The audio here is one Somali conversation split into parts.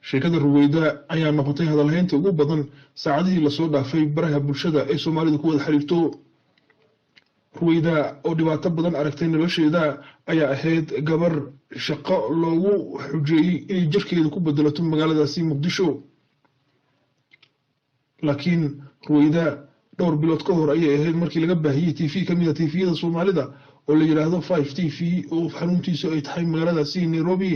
sheekada ruweyda ayaa noqotay hadalhaynta ugu badan saacadihii la soo dhaafay baraha bulshada ee Soomaalidu ku wada xiriirto ruweyda oo dhibaato badan aragtay nolosheeda ayaa ahayd gabar shaqo loogu xujeeyay inay jirkeeda ku bedelato magaaladaasi Muqdisho laakiin ruweyda dhowr bilood ka hor ayay ahayd markii laga baahiyay TV kamida TV-yada Soomaalida oo la yiraahdo 5 TV oo xaruntiisu ay tahay magaaladaasi Nairobi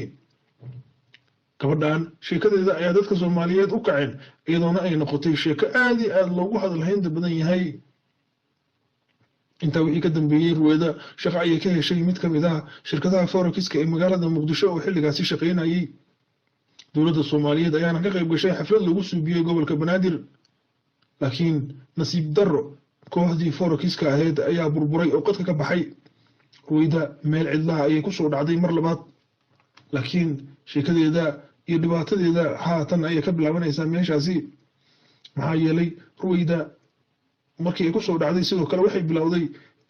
gabadhan sheekadeeda ayaa dadka Soomaaliyeed u kaceen iyadoona ay noqotay sheeko aad iyo aad loogu hadalhaynta badan yahay inta wixii ka dambeeyay ruweyda shaqo ay ka heshay mid kamid ah shirkadaha Forex-ka ee magaalada Muqdisho oo xilligaasi shaqeynayay dowladda Soomaaliyeed ayaana ka qayb gashay xaflad lagu suubiyay gobolka Banaadir laakiin nasiib darro kooxdii Forex-ka ahayd ayaa burburay oo qadka ka baxay ruweyda meel cidlaha ayay ku soo dhacday mar labaad laakiin sheekadeeda iyo dhibaatadeeda haatan ayay ka bilaabanaysaa meeshaasi maxaa yeelay ruweyda markii ay ku soo dhacday sidoo kale waxay bilowday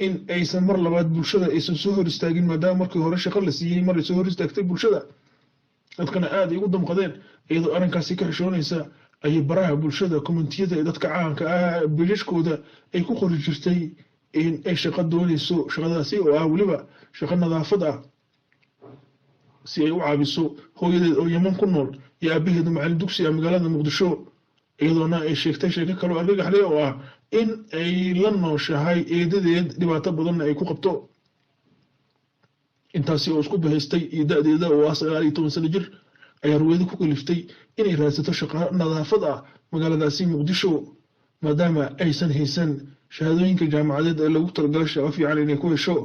in aysan mar labaad bulshada aysan soo hor istaagin maadaama markii hore shaqo la siiyay mar ay soo hor istaagtay bulshada dadkana aad ay ugu damqadeen iyadoo arrinkaasi ka xishoonaysa ay baraha bulshada commentiyada ee dadka caanka ah bilishkooda ay ku qori jirtay in ay shaqo doonayso shaqadaasi oo ah waliba shaqo nadaafad ah si ay u caabiso hooyadeed oo Yemen ku nool iyo aabaheedu macallin dugsi ah magaalada Muqdisho iyadoona ay sheegtay sheeko kale oo argagax leh oo ah in ay la nooshahay eedadeed dhibaato badan ay ku qabto intaasi oo isku bahaystay da'deeda oo 19 sano jir ayaa ruweyda ku kaliftay inay raadsato shaqo nadaafad ah magaaladaasi Muqdisho maadaama aysan haysan shahaadooyinka jaamacadeed ee lagu talagalay shaqo fiican inay ku hesho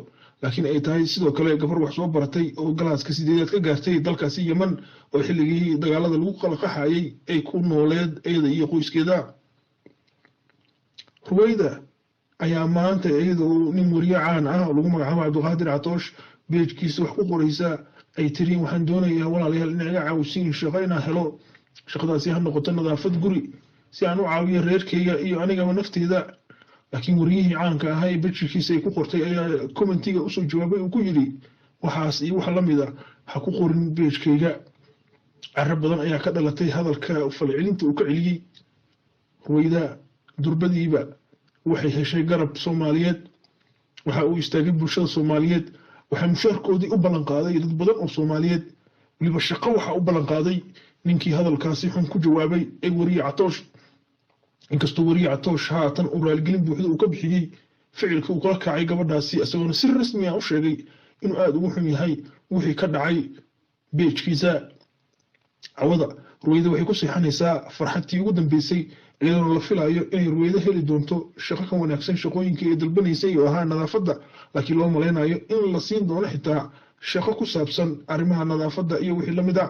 laakiin ay tahay sidoo kale gabar wax soo baratay oo galaaska 8aad ka gaartay dalkaasi Yemen oo xilligii dagaalada lagu kala qaxayay ay ku nooleed iyada iyo qoyskeeda ruweyda ayaa maanta iyadoo nin wariye caan ah lagu magacaabo Cabdiqaadir Catoosh beejkiisa wax ku qoraysa ay tiri waxaan doonayaa walaalayaal in iga caawisiin shaqo inaan helo shaqadaasi ha noqoto nadaafad guri si aan u caawiyo reerkayga iyo anigaba nafteeda laakiin wariyihii caanka ahaa ee beejkiisa ay ku qortay ayaa commentiga u soo jawaabay uu ku yiri waxaas iyo wax la mid ah ha ku qorin beejkayga arab badan ayaa ka dhalatay hadalka falcelinta uu ka celiyay ruweyda durbadiiba waxay heshay garab Soomaaliyeed waxa uu istaagay bulshada Soomaaliyeed waxa mushaarkoodii u balan qaaday dad badan oo Soomaaliyeed waliba shaqo waxa u balan qaaday ninkii hadalkaasi xun ku jawaabay ee wariye Catoosh inkastoo wariye Catoosh haatan u raalgelin buuxda uu ka bixiyay ficilka uu kala kacay gabadhaasi asagoo si rasmi ah u sheegay inuu aad ugu xun yahay wixii ka dhacay beejkiisa awada ruweyda waxay ku seexanaysaa farxadtii ugu dambeysay iyadoo la filayo inay ruweyda heli doonto shaqo ka wanaagsan shaqooyinkii ay dalbanaysay oo ahaa nadaafadda laakiin loo maleynayo in la siin doono xitaa shaqo ku saabsan arrimaha nadaafadda iyo wixii la mid ah